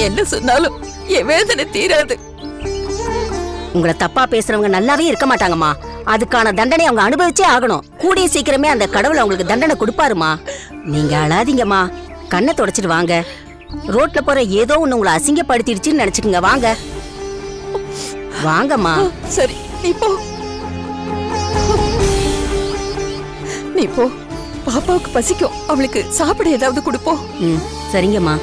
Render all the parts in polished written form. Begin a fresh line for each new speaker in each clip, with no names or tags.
என்ன சொன்னாலும் என் வேதனை தீராது.
உங்களை தப்பா பேசுறவங்க நல்லாவே இருக்க மாட்டாங்கம்மா. அதுக்கான தண்டனை அவங்க அனுபவிச்சே ஆகணும். கூடிய சீக்கிரமே அந்த கடவுள் அவங்களுக்கு தண்டனை கொடுப்பாருமா. நீங்க அழாதீங்கம்மா. கண்ணை தொடச்சிட்டு வாங்க. ரோட்ல போற ஏதோ ஒண்ணு உங்களை அசிங்கப்படுத்திடுச்சுன்னு நினைச்சுக்குங்க. வாங்க வாங்கம்மா.
சரி, நீ போ. நீ போ. பாப்பாவுக்கு பசிக்கும், அவளுக்கு சாப்பிட ஏதாவது கொடுப்போம்.
சரிங்கம்மா.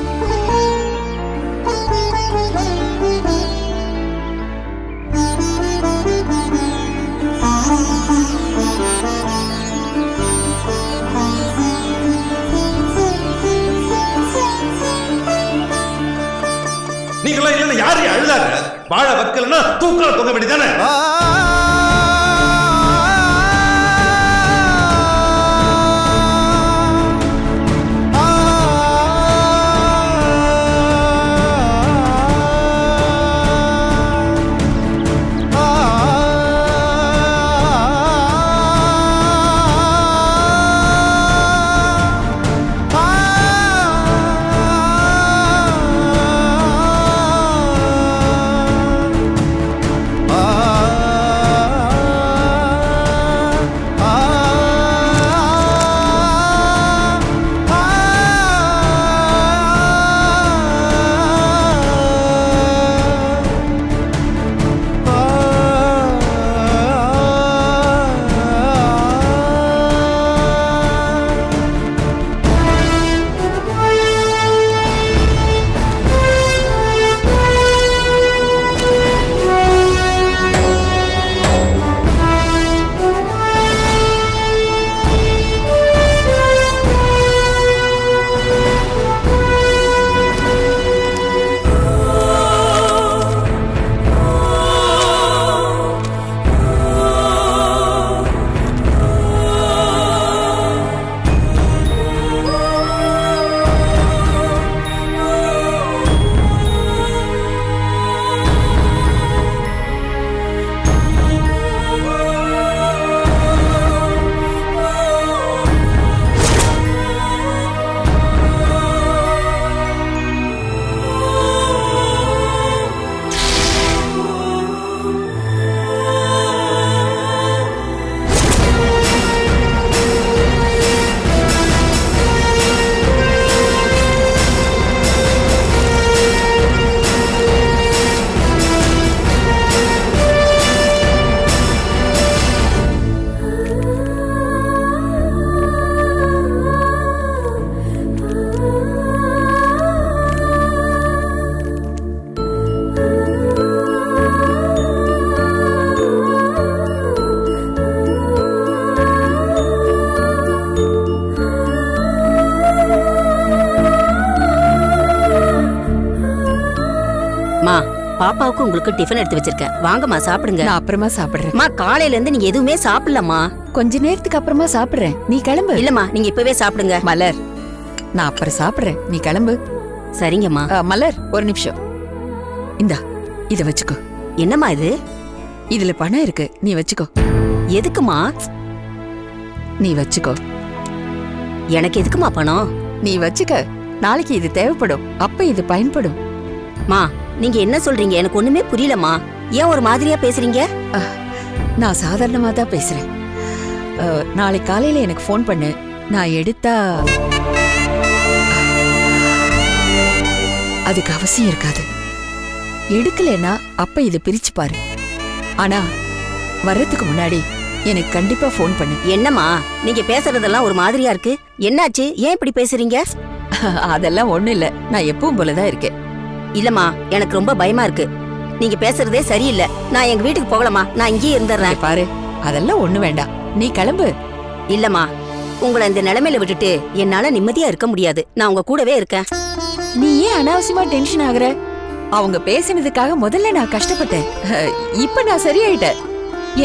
நீங்களா இல்லைன்னா யாரையும் அழுதாங்க? வாழ வைக்கலன்னா தூக்கல தொங்க வேண்டியதானே?
பாப்பாவுக்கு உங்களுக்கு டிஃபன் எடுத்து வச்சிருக்கேன். வாங்கம்மா சாப்பிடுங்க.
நான் அப்புறமா சாப்பிடுறேன்.
அம்மா காலையில இருந்து நீங்க எதுவுமே சாப்பிடலம்மா.
கொஞ்ச நேரத்துக்கு அப்புறமா சாப்பிடுறேன், நீ கிளம்பு.
இல்லம்மா, நீங்க இப்பவே சாப்பிடுங்க.
மலர், நான் அப்புறம் சாப்பிடுறேன், நீ கிளம்பு.
சரிங்கம்மா.
மலர், ஒரு நிமிஷம். இந்தா, இத வச்சுக்கோ.
என்னம்மா இது?
இதுல பணம் இருக்கு, நீ வச்சுக்கோ.
எதுக்குமா?
நீ வச்சுக்கோ.
எனக்கு எதுக்குமா பணம்?
நீ வச்சுக்க, நாளைக்கு இது தேவைப்படும், அப்ப இது பயன்படும்.
மா, நீங்க என்ன சொல்றீங்க? எனக்கு ஒண்ணுமே புரியலமா. ஏன் ஒரு மாதிரியா பேசுறீங்க?
நான் சாதாரணமா தான் பேசுறேன். நாளைக்கு காலையில எனக்கு ஃபோன் பண்ணு, நான் எடுத்தா அதுக்கு அவசியம் இருக்காது. எடுக்கலன்னா அப்ப இதை பிரிச்சு பாரு. ஆனா வர்றதுக்கு முன்னாடி எனக்கு கண்டிப்பா ஃபோன் பண்ணு.
என்னம்மா நீங்க பேசுறதெல்லாம் ஒரு மாதிரியா இருக்கு? என்னாச்சு? ஏன் இப்படி பேசுறீங்க?
அதெல்லாம் ஒண்ணு இல்ல, நான் எப்பவும் போலதான் இருக்கேன்.
இல்லம்மா, எனக்கு ரொம்ப பயமா இருக்கு. நீங்க பேசுறதே சரியில்லை. நான் எங்க வீட்டுக்கு போகலாமா? நான் இங்கேயே இருந்துடுறேன்.
பாரு, அதெல்லாம் ஒண்ணு வேண்டாம், நீ கிளம்பு.
இல்லம்மா, உங்களை இந்த நிலைமையில விட்டுட்டு என்னால நிம்மதியா இருக்க முடியாது. நான் உங்க கூடவே இருக்கேன்.
நீ ஏன் அனாவசியமா டென்ஷன் ஆகுற? அவங்க பேசினதுக்காக முதல்ல நான் கஷ்டப்பட்டேன். இப்ப நான் சரியாயிட்டேன்.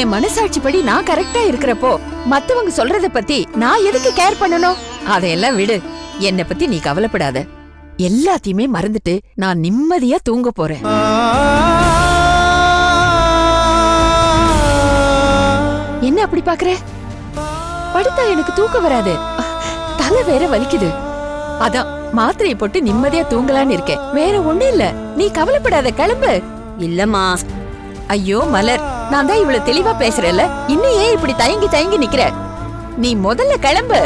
என் மனசாட்சிப்படி நான் கரெக்டா இருக்கிறப்போ மத்தவங்க சொல்றத பத்தி நான் எதுக்கு கேர் பண்ணணும்? அதையெல்லாம் விடு. என்னை பத்தி நீ கவலைப்படாத. எல்லாத்தையுமே மறந்துட்டு நான் நிம்மதியா தூங்க போறேன். என்ன அப்படி பாக்குற? படுத்தா எனக்கு தூக்கம் வராது, தலை வேற வலிக்குது. அதான் மாத்திரையை போட்டு நிம்மதியா தூங்கலான்னு இருக்கேன். வேற ஒண்ணும் இல்ல. நீ கவலைப்படாத, கிளம்பு.
இல்லம்மா.
ஐயோ மலர், நான் தான் இவ்வளவு தெளிவா பேசுறேன்ல, இன்னும் ஏன் இப்படி தயங்கி தயங்கி நிக்கிற? நீ முதல்ல கிளம்பு.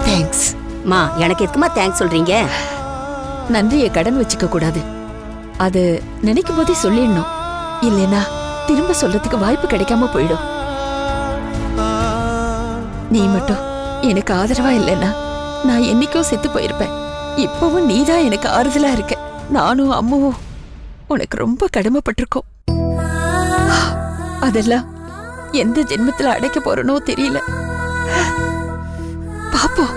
தேங்க்ஸ்.
மா, எனக்கு எதுக்குமா தேங்க்ஸ் சொல்றீங்க?
நன்றியை கடன் வச்சுக்க கூடாது. அது நினைக்கும் போதே சொல்லிடணும். இல்லைனா திரும்ப சொல்றதுக்கு வாய்ப்பு கிடைக்காம போயிடும். நீ மட்டும் எனக்கு ஆதரவா இல்லைன்னா நான் என்னைக்கோ செத்து போயிருப்பேன். இப்பவும் நீதான் எனக்கு ஆறுதலா இருக்க. நானும் அம்மாவும் உனக்கு ரொம்ப கடமைப்பட்டிருக்கோம். அதெல்லாம் எந்த ஜென்மத்துல அடைக்க போறனோ தெரியல. பாப்போம்.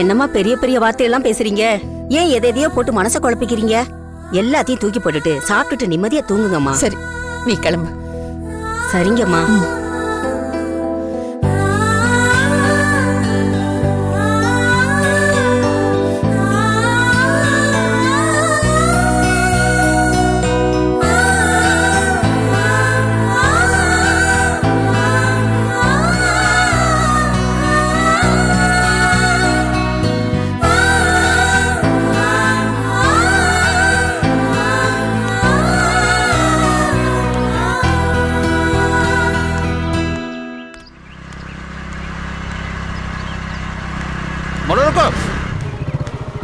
என்னம்மா பெரிய பெரிய வார்த்தையெல்லாம் பேசுறீங்க? ஏன் எதையோ போட்டு மனசை குழப்பிக்கிறீங்க? எல்லாத்தையும் தூக்கி போட்டுட்டு சாப்பிட்டுட்டு நிம்மதியா தூங்குங்கம்மா.
சரி, நீ கிளம்பு.
சரிங்கம்மா.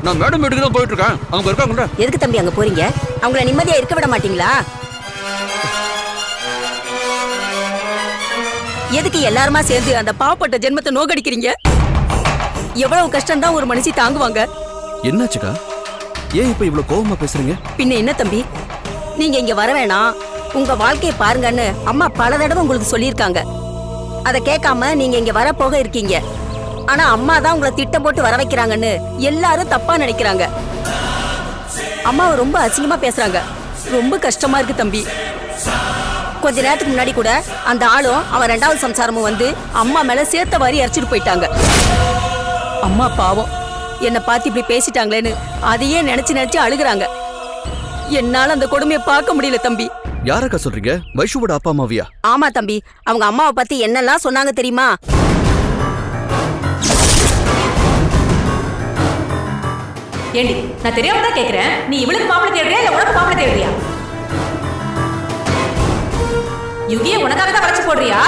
நான் மேடம் வீட்டுக்கு தான் போயிட்டு இருக்கேன். அவங்க இருக்காங்க.
எதுக்கு தம்பி அங்க போறீங்க? அவங்கள நிம்மதியா இருக்க விட மாட்டீங்களா? எதுக்கு எல்லாருமா சேர்ந்து அந்த பாவப்பட்ட ஜென்மத்தை நோகடிக்கிறீங்க? எவ்வளவு கஷ்டம் தான் ஒரு மனுஷி தாங்குவாங்க?
என்னாச்சுக்கா? ஏன் இப்ப இவ்வளவு கோவமா பேசுறீங்க?
பின்ன என்ன தம்பி, நீங்க இங்க வர வேணாம், உங்க வாழ்க்கையை பாருங்கன்னு அம்மா பல தடவை உங்களுக்கு சொல்லியிருக்காங்க. அதை கேட்காம நீங்க இங்க வர போக இருக்கீங்க. ஆனா அம்மா தான் உங்களை திட்டம் போட்டு வர வைக்கிறாங்கன்னு எல்லாரும் தப்பா நினைக்கிறாங்க. அம்மாவை ரொம்ப அசிங்கமா பேசுறாங்க. ரொம்ப கஷ்டமா இருக்கு தம்பி. கொஞ்ச நேரத்துக்கு முன்னாடி கூட அந்த ஆளும் அவன் 2வது சம்சாரமும் வந்து அம்மா மேல சேர்த்த வாரி அரைச்சிட்டு போயிட்டாங்க. அம்மா பாவம் என்னை பார்த்து இப்படி பேசிட்டாங்களேன்னு அதையே நினைச்சு நினைச்சு அழுகுறாங்க. என்னால அந்த கொடுமையை பார்க்க முடியல தம்பி.
யாரக்கா சொல்றீங்க? வைஷுவோட அப்பா அம்மாவியா?
ஆமா தம்பி, அவங்க அம்மாவை பத்தி என்னெல்லாம் சொன்னாங்க தெரியுமா?
ஏண்டி, நான் தெரியாம தான் கேக்குறேன். நீ இவளுக்கு மாப்பிள்ளை தேடுறியா இல்ல உனக்கு மாப்பிள்ளை தேடுறியா? யுகிய உனக்காக தான் வளைச்சு போடுறியா?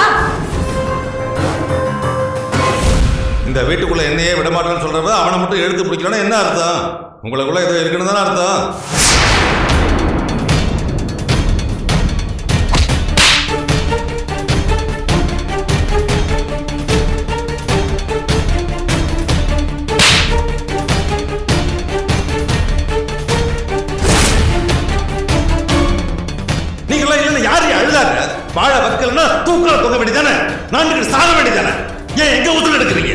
இந்த வீட்டுக்குள்ள என்னையே விட மாட்டேன்னு சொல்றவ அவனை மட்டும் எடுத்து பிடிக்கலன்னா என்ன அர்த்தம்? உங்களுக்குள்ள ஏதோ இருக்குன்னு தானே அர்த்தம். வாழ வைக்கலன்னா தூக்கல தொங்க வேண்டியதானே? நான் சாக வேண்டியதானே? ஏன் எங்க ஊத்துல எடுக்கிறீங்க?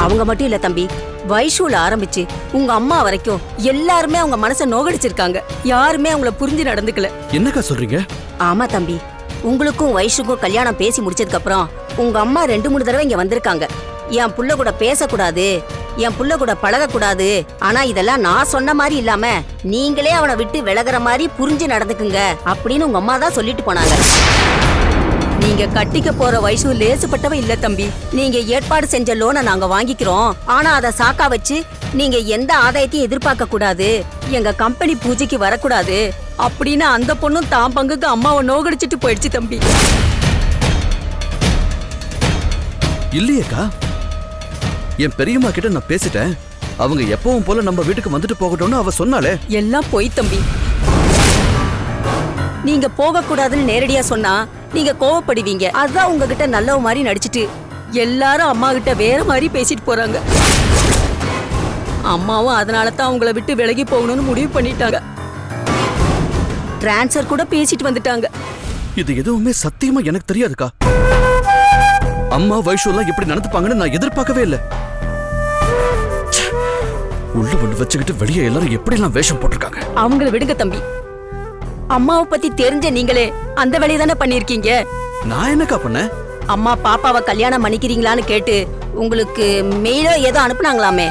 அவங்க மட்டும் இல்ல தம்பி, வைஷூல ஆரம்பிச்சு உங்க அம்மா வரைக்கும் எல்லாருமே அவங்க மனசை நோகடிச்சிருக்காங்க. யாருமே அவங்கள புரிஞ்சு நடந்துக்கல.
என்னக்கா சொல்றீங்க?
ஆமா தம்பி, உங்களுக்கும் வைஷுக்கும் கல்யாணம் பேசி முடிச்சதுக்கு அப்புறம் உங்க அம்மா 2-3 தடவை இங்க வந்திருக்காங்க. என் புள்ள கூட பேசக்கூடாது, என் புள்ள கூட பழகக்கூடாது, ஆனா இதெல்லாம் நான் சொன்ன மாதிரி இல்லாம நீங்களே அவனை விட்டு விலகுற மாதிரி புரிஞ்சு நடந்துக்குங்க அப்படின்னு உங்க அம்மா தான் சொல்லிட்டு போனாங்க. நீங்க கட்டிக்க போற வைஷு லேசுப்பட்டவ இல்ல தம்பி. நீங்க ஏற்பாடு செஞ்ச லோனை நாங்க வாங்கிக்கிறோம், ஆனா அதை சாக்கா வச்சு நீங்க எந்த ஆதாயத்தையும் எதிர்பார்க்க கூடாது, எங்க கம்பெனி பூஜைக்கு வரக்கூடாது அப்படின்னு அந்த பொண்ணும் தான் பங்குக்கு அம்மாவை நோகடிச்சிட்டு போயிடுச்சு தம்பி.
இல்லையேக்கா, என் பெரியம்மா கிட்ட நான் பேசிட்டேன். அவங்க எப்பவும் போல நம்ம வீட்டுக்கு வந்துட்டு போகட்டும்னு அவ சொன்னாலே.
எல்லாம் போய் தம்பி. நீங்க போக கூடாதுன்னு நேரடியா சொன்னா நீங்க கோவப்படுவீங்க. அதான் உங்ககிட்ட நல்ல மாதிரி நடிச்சிட்டு எல்லாரும் அம்மா கிட்ட வேற மாதிரி பேசிட்டு போறாங்க. அம்மாவும் அதனால தான் உங்களை விட்டு விலகி போகணும்னு முடிவு பண்ணிட்டாங்க. டிரான்ஸ்ஃபர் கூட பேசிட்டு வந்துட்டாங்க.
இது எதுவுமே சத்தியமா எனக்கு தெரியாதுக்கா. அம்மா வைஷு எல்லாம் எப்படி நடந்துப்பாங்கன்னு நான் எதிர்பார்க்கவே இல்லை. உள்ள ஒண்ணு வச்சுக்கிட்டு வெளியே எல்லாரும் எப்படி எல்லாம் வேஷம் போட்டிருக்காங்க.
அவங்கள விடுங்க தம்பி. அம்மாவை பத்தி தெரிஞ்ச நீங்களே அந்த வேலையை தானே பண்ணிருக்கீங்க.
நான் என்னக்கா பண்ணேன்?
அம்மா பாப்பாவை கல்யாணம் பண்ணிக்கிறீங்களான்னு கேட்டு உங்களுக்கு மெயிலோ ஏதோ அனுப்புனாங்களாமே.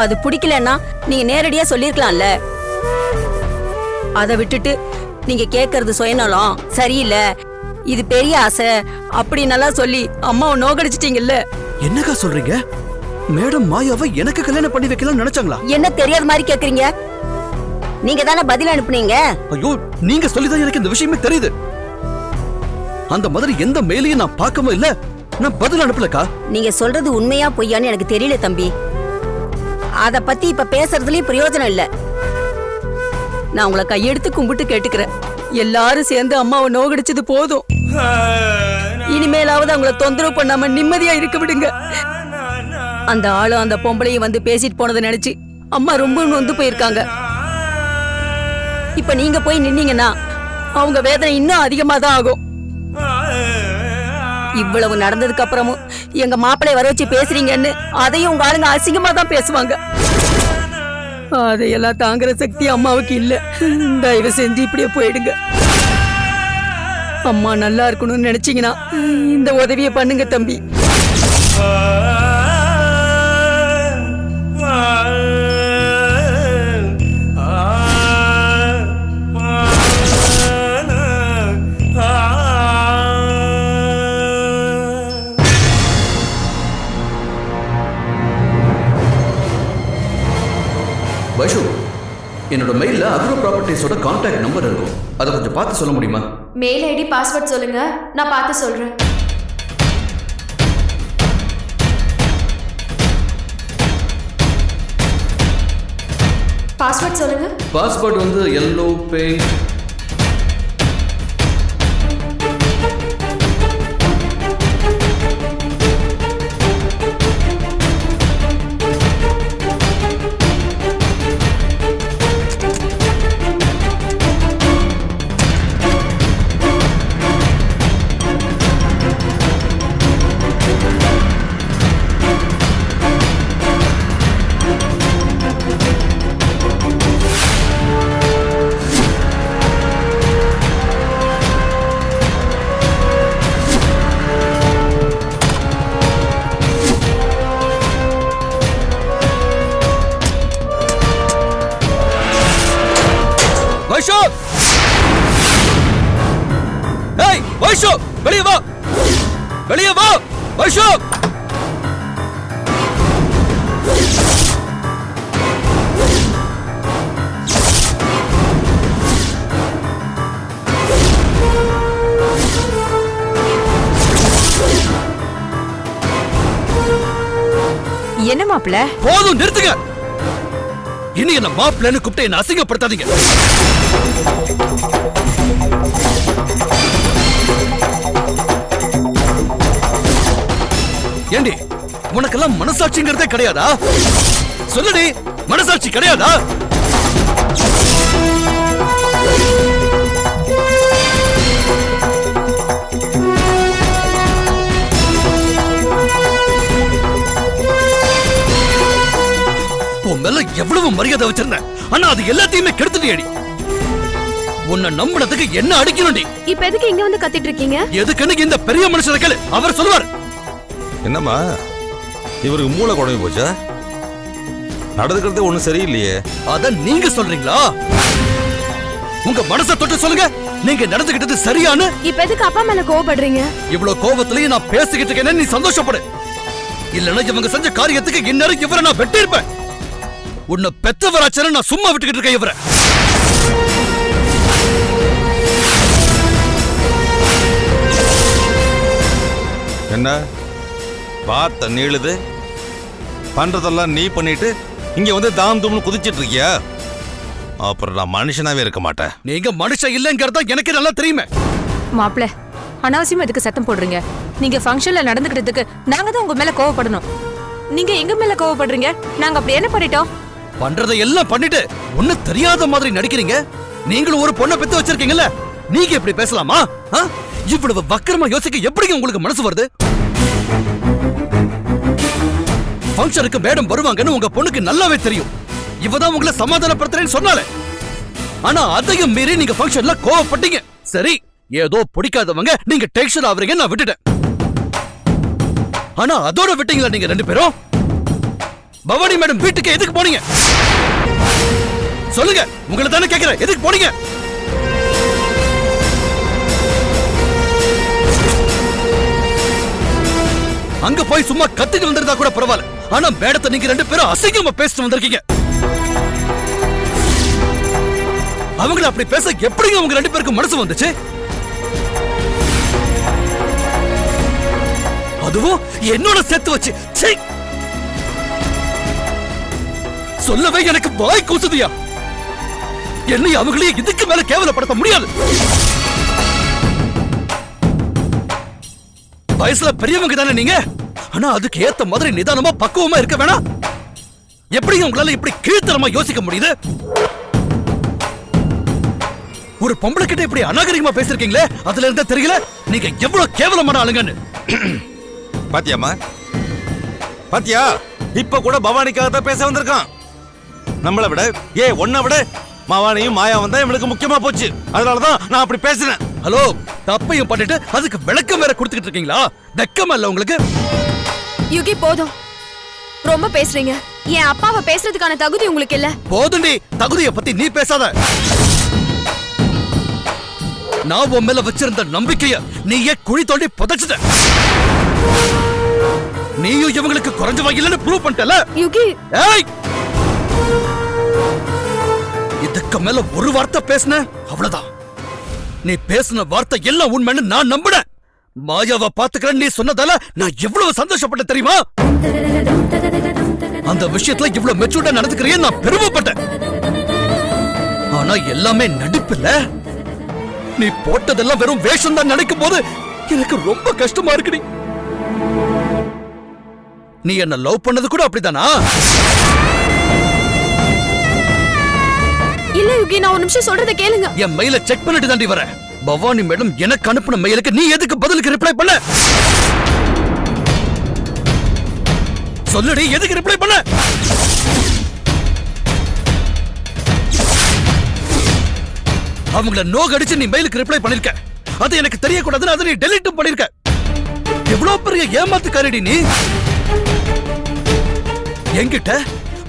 அது பிடிக்கலன்னா நீங்க நேரடியா சொல்லிருக்கலாம்ல. அதை விட்டுட்டு நீங்க கேக்குறது சுயநலம், சரியில்லை, இது பெரிய ஆசை அப்படி நல்லா சொல்லி அம்மாவை நோகடிச்சிட்டீங்கல்ல.
என்னக்கா சொல்றீங்க? மேடம் மாயாவை எனக்கு கல்யாணம் பண்ணி வைக்கலாம்னு நினைச்சாங்களா?
என்ன தெரியாத மாதிரி கேக்குறீங்க? நீங்க தானே பதில் அனுப்புனீங்க.
ஐயோ, நீங்க சொல்லிதான் எனக்கு இந்த விஷயமே தெரியுது. அந்த மாதிரி எந்த மெயிலையும் நான் பார்க்கவும் இல்ல, நான் பதில் அனுப்பலக்கா.
நீங்க சொல்றது உண்மையா பொய்யான்னு எனக்கு தெரியல தம்பி. அத பத்தி இப்ப பேசுறதுலயும் பிரயோஜனம் இல்ல. நான் உங்களை கையெடுத்து கும்பிட்டு கேட்டுக்கிறேன், எல்லாரும் சேர்ந்து அம்மாவை நோகடிச்சது போதும். இனிமேலாவது அவங்கள தொந்தரவு பண்ணாம நிம்மதியா இருக்க விடுங்க. அந்த ஆளும் அந்த பொம்பளையும் வந்து பேசிட்டு போனதை நினைச்சு அம்மா ரொம்ப நொந்து போயிருக்காங்க. இப்ப நீங்க போய் நின்னீங்கன்னா அவங்க வேதனை இன்னும் அதிகமா தான் ஆகும். இவ்வளவு நடந்ததுக்கு அப்புறமும் எங்க மாப்பிள்ளை வர வச்சு பேசுறீங்கன்னு அதையும் உங்க ஆளுங்க அசிங்கமா தான் பேசுவாங்க. அதையெல்லாம் தாங்குற சக்தி அம்மாவுக்கு இல்ல. தயவு செஞ்சு இப்படியே போயிடுங்க. அம்மா நல்லா இருக்கணும்னு நினைச்சீங்கன்னா இந்த உதவியை பண்ணுங்க தம்பி.
வைஷு, என்னோட மெயில்ல அக்ரோ ப்ராப்பர்ட்டிஸோட கான்டாக்ட் நம்பர் இருக்கும். அதை கொஞ்சம் பார்த்து சொல்ல முடியுமா?
மெயில் ஐடி பாஸ்வேர்ட் சொல்லுங்க, நான் பார்த்து சொல்றேன். பாஸ்வேர்ட் சொல்லுங்க.
பாஸ்வேர்ட் வந்து yellow paint. வைஷு! ஏய் வைஷு, வெளியே வா! வெளியே வா! வைஷு!
என்ன மாப்பிள்ள?
போதும், நிறுத்துங்க. இனி என்ன மாப்பிள்ளைன்னு கூப்பிட்டு என்ன அசிங்கப்படுத்தாதீங்க. ஏண்டி, உனக்கெல்லாம் மனசாட்சிங்கிறதே கிடையாதா? சொல்லுடி, மனசாட்சி கிடையாதா? உன் மேல எவ்வளவு மரியாதை வச்சிருந்தேன், ஆனா அது எல்லாத்தையுமே கெடுத்துட்டியடி. உன்னை நம்பினதுக்கு என்ன அடிக்கணும்டி?
இப்ப எதுக்கு இங்க வந்து கத்திட்டு இருக்கீங்க?
எதுக்குன்னு இந்த பெரிய மனுஷரை கேளு, அவர் சொல்லுவார்.
என்னம்மா, இவருக்கு மூளை குழம்பு போச்சா? நடந்துக்கிறது ஒண்ணும் சரியில்லையே.
அத நீங்க சொல்றீங்களா? உங்க மனசை தொட்டு சொல்லுங்க, நீங்க நடந்துகிட்டது சரியானு.
இப்ப எதுக்கு அப்பா மேல கோவப்படுறீங்க?
இவ்வளவு கோபத்திலேயே நான் பேசிக்கிட்டு இருக்கேன்னு நீ சந்தோஷப்படு. இல்லன்னா இவங்க செஞ்ச காரியத்துக்கு இந்நேரம் இவரை நான் வெட்டியிருப்பேன். உன்னை பெத்தவராச்சன நான் சும்மா விட்டுக்கிட்டு இருக்கேன் இவரை.
என்ன பார்த்த நீளுது, பண்றதெல்லாம் நீ பண்ணிட்டு இங்க வந்து தாம் தூம்னு குதிச்சிட்டு இருக்கியா? அப்புறம் நான் மனுஷனாவே இருக்க மாட்டேன்.
நீங்க மனுஷன் இல்லைங்கிறதா எனக்கு நல்லா தெரியுமே.
மாப்பிள்ள, அனாவசியமா எதுக்கு சத்தம் போடுறீங்க? நீங்க ஃபங்க்ஷன்ல நடந்துக்கிட்டதுக்கு நாங்க தான் உங்க மேல கோவப்படணும். நீங்க எங்க மேல கோவப்படுறீங்க? நாங்க அப்படி என்ன பண்ணிட்டோம்?
பண்றதை எல்லாம் பண்ணிட்டு ஒண்ணு தெரியாத மாதிரி நடிக்கிறீங்க. நீங்களும் ஒரு பொண்ணை பெத்து வச்சிருக்கீங்கல்ல, நீங்க எப்படி பேசலாமா? இவ்வளவு வக்கரமா யோசிக்க எப்படி உங்களுக்கு மனசு வருது? ஃபங்க்ஷனுக்கு மேடம் வருவாங்கன்னு உங்க பொண்ணுக்கு நல்லாவே தெரியும். இவதான் உங்களை சமாதானப்படுத்துறேன்னு சொன்னாலே, ஆனா அதையும் மீறி நீங்க ஃபங்க்ஷன்ல கோவப்பட்டீங்க. சரி, ஏதோ பிடிக்காதவங்க நீங்க டென்ஷன் ஆவறீங்க நான் விட்டுட்டேன். ஆனா அதோட விட்டீங்களா நீங்க ரெண்டு பேரும்? பவானி மேடம் வீட்டுக்கு எதுக்கு போனீங்க? சொல்லுங்க, உங்களை தானே கேக்குறேன், எதுக்கு போனீங்க? அங்க போய் சும்மா கத்திட்டு வந்திருந்தா கூட பரவாயில்ல. ஆனா மேடத்தை நீங்க ரெண்டு பேரும் அசிங்கமா பேசிட்டு வந்திருக்கீங்க. அவங்கள அப்படி பேச எப்படிங்க உங்க ரெண்டு பேருக்கு மனசு வந்துச்சு? அதுவும் என்னோட சேர்த்து வச்சு. சீ! சொல்லவே எனக்கு வாய் கூசுதியா. என்னை அவங்களையே இதுக்கு மேல கேவலப்படுத்த முடியாது. வயசுல பெரியவங்க தானே நீங்க. ஆனா அதுக்கு ஏத்த மாதிரி நிதானமா பக்குவமா இருக்க வேணாம்? எப்படி உங்களால இப்படி கீழ்த்தரமா யோசிக்க முடியுது? ஒரு பொம்பளை கிட்ட இப்படி அநாகரிகமா பேசிருக்கீங்களே, அதுல இருந்தா தெரியல நீங்க எவ்வளவு கேவலமான ஆளுங்கன்னு.
பாத்தியாமா, பாத்தியா? இப்ப கூட பவானிக்காக தான் பேச வந்திருக்கான். நம்மளை விட ஒன்ன விட பவானியும் மாயாவும் தான் இவனுக்கு முக்கியமா போச்சு. அதனாலதான் நான் அப்படி பேசுறேன்.
ஹலோ, தப்பையும் பண்ணிட்டு அதுக்கு விளக்கம் வேற கொடுத்துக்கிட்டு இருக்கீங்களா? வெக்கமா இல்ல உங்களுக்கு?
யுகி போதும், ரொம்ப பேசுறீங்க. என் அப்பாவை பேசுறதுக்கான தகுதி உங்களுக்கு இல்ல.
போதுண்டி, தகுதியை பத்தி நீ பேசாத. நான் உன் மேல வச்சிருந்த நம்பிக்கைய நீயே குழி தோண்டி புதைச்சிட்ட. நீயும் இவங்களுக்கு குறைஞ்ச வகையிலன்னு ப்ரூவ் பண்ணிட்டல.
யுகி,
ஏய், இதுக்கு மேல ஒரு வார்த்தை பேசுன அவ்வளவுதான். நீ பேசின வார்த்தை எல்லாம் உண்மைன்னு நான் நம்பினேன். மாயாவை பாத்துக்கிறேன் நீ சொன்னதால நான் எவ்வளவு சந்தோஷப்பட்ட தெரியுமா? அந்த விஷயத்துல இவ்வளவு மெச்சூர்டா நடந்துக்கிறியே நான் பெருமைப்பட்டேன். ஆனா எல்லாமே நடிப்பில்ல. நீ போட்டதெல்லாம் வெறும் வேஷம் தான் நினைக்கும் போது எனக்கு ரொம்ப கஷ்டமா இருக்குடி. நீ என்ன லவ் பண்ணது கூட அப்படிதானா?
இல்ல யுகி, நான் ஒரு நிமிஷம் சொல்றத கேளுங்க.
என் மெயில செக் பண்ணிட்டு தாண்டி வர. பவானி மேடம் எனக்கு அனுப்பின மெயிலுக்கு நீ எதுக்கு பதிலுக்கு ரிப்ளை பண்ண? சொல்லுடி, எதுக்கு ரிப்ளை பண்ண? அவங்கள நோக அடிச்சு நீ மெயிலுக்கு ரிப்ளை பண்ணிருக்க. அது எனக்கு தெரியக்கூடாதுன்னு அதை நீ டெலீட்டும் பண்ணிருக்க. எவ்வளவு பெரிய ஏமாத்துக்காரடி நீ. என்கிட்ட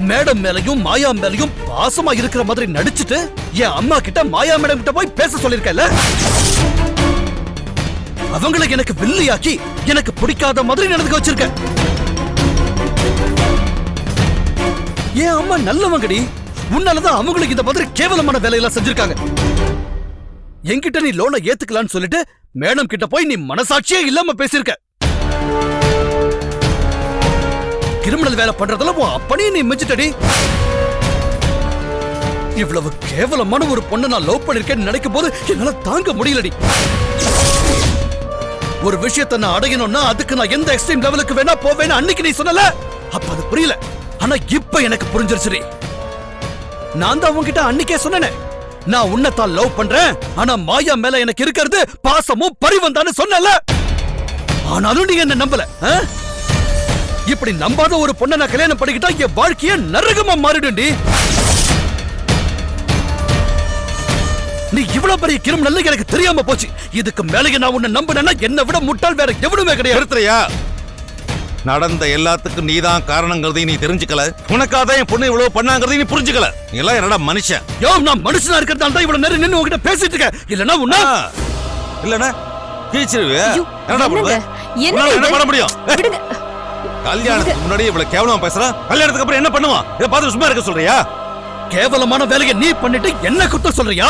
மேடம் மேலையும் மாயா மேலையும் பாசமா இருக்கிற மாதிரி நடிச்சுட்டு என் அம்மா கிட்ட மாயா மேடம் கிட்ட போய் பேச சொல்லிருக்கல. அவங்களை எனக்கு வில்லியாக்கி எனக்கு பிடிக்காத மாதிரி நடந்துக்க வச்சிருக்க. என் அம்மா நல்லவங்கடி. உன்னாலதான் அவங்களுக்கு இந்த மாதிரி கேவலமான வேலையெல்லாம் செஞ்சிருக்காங்க. என்கிட்ட நீ லோனை ஏத்துக்கலான்னு சொல்லிட்டு மேடம் கிட்ட போய் நீ மனசாட்சியே இல்லாம பேசிருக்க. கிரிமினல் வேலை பண்றதுல உன் அப்பனே நீ மிஞ்சிட்டடி. இவ்வளவு கேவலமான ஒரு பொண்ணை நான் லவ் பண்ணிருக்கேன்னு நினைக்கும் போது என்னால தாங்க முடியலடி. ஒரு விஷயத்தை நான் அடையணும்னா அதுக்கு நான் எந்த எக்ஸ்ட்ரீம் லெவலுக்கு வேணா போவேன்னு அன்னைக்கு நீ சொன்னல. அப்ப அது புரியல. ஆனா இப்ப எனக்கு புரிஞ்சிருச்சு. நான் தான் உன்கிட்ட அன்னைக்கே சொன்னேன், நான் உன்னைத்தான் லவ் பண்றேன். ஆனா மாயா மேல எனக்கு இருக்கிறது பாசமும் பரிவும் தானே சொன்னல. ஆனாலும் நீ என்ன நம்பல. இப்படி நம்பாத ஒரு பொண்ணை நான் கல்யாணம் பண்ணிக்கிட்டா என் வாழ்க்கைய நரகமா மாறிடுண்டி. நீ இவ்வளவு பெரிய கிரிமினல் எனக்கு தெரியாம போச்சு. இதுக்கு மேலே நான் உன்னை நம்பினேன்னா என்னை விட முட்டாள் வேற எவனுமே கிடையாது.
நடந்த எல்லாத்துக்கும் நீதான் காரணங்கிறதையும் நீ தெரிஞ்சுக்கல. உனக்காதான் என் பொண்ணு இவ்வளவு பண்ணாங்கிறதையும் நீ புரிஞ்சுக்கல. நீ எல்லாம் என்னடா மனுஷன்?
யோ, நான் மனுஷனா இருக்கிறதால தான் இவ்வளவு நேரம் நின்னு உன்கிட்ட பேசிட்டு இருக்கேன். இல்லனா உன்ன
இல்லனா கீச்சிருவே. என்னடா பண்ணுவ? என்ன பண்ண முடியும்? கல்யாணத்துக்கு முன்னாடி இவ்வளவு கேவலமா பேசுற. கல்யாணத்துக்கு அப்புறம் என்ன பண்ணுவான்? இத பார்த்து சும்மா இருக்க சொல்றியா?
கேவலமான வேலையை நீ பண்ணிட்டு என்ன குத்தம் சொல்றியா?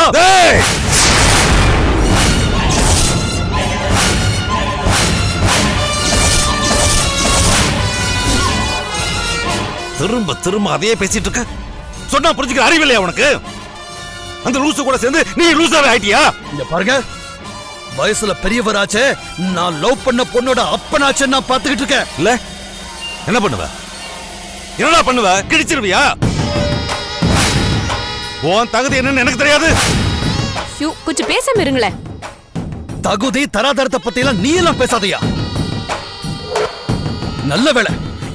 திரும்ப திரும்ப அதையே பேசிட்டு இருக்க. சொன்னா புரிஞ்சுக்கிற அறிவில்லையா உனக்கு? அந்த லூசு கூட சேர்ந்து நீ லூசாவே ஆயிட்டியா?
இங்க பாருங்க, வயசுல பெரியவராச்சே, நான் லவ் பண்ண பொண்ணோட அப்பனாச்சே நான் பாத்துக்கிட்டு இருக்கேன்.
இல்ல என்ன பண்ணுவ? என்னடா பண்ணுவ? கிழிச்சிருவியா? உன் தகுதி என்னன்னு எனக்கு தெரியாது.
கொஞ்சம் பேசாம இருங்களேன்.
தகுதி தராதரத்தை பத்தி எல்லாம் நீ எல்லாம் பேசாதையா. நல்ல வேளை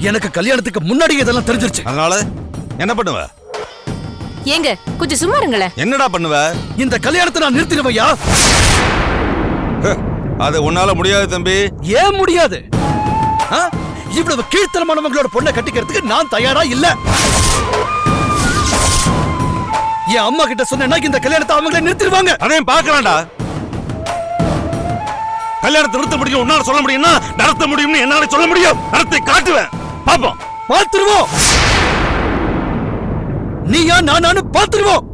எனக்கு கல்யாணத்துக்கு முன்னாடி இதெல்லாம் தெரிஞ்சிருச்சு.
அதனால என்ன பண்ணுவ?
ஏங்க கொஞ்சம் சும்மா இருங்களேன்.
என்னடா பண்ணுவ?
இந்த கல்யாணத்தை நான் நிறுத்திடுவையா?
அது உன்னால முடியாது தம்பி.
ஏன் முடியாது? ஆ? இவ்வளவு கீழ்த்தரமானவங்களோட பொண்ணை கட்டிக்கிறதுக்கு நான் தயாரா இல்ல. என் அம்மா கிட்ட சொன்னா இந்த கல்யாணத்தை அவங்களே நிறுத்திடுவாங்க.
அதையும் பார்க்கலாம்டா. கல்யாணத்தை நிறுத்த முடியும் உன்னால சொல்ல முடியும்னா நடத்த முடியும்னு என்னால சொல்ல முடியும். நடத்தி காட்டுவேன். பாப்போம்.
பார்த்துருவோம். நீயா நானு பார்த்துருவோம்.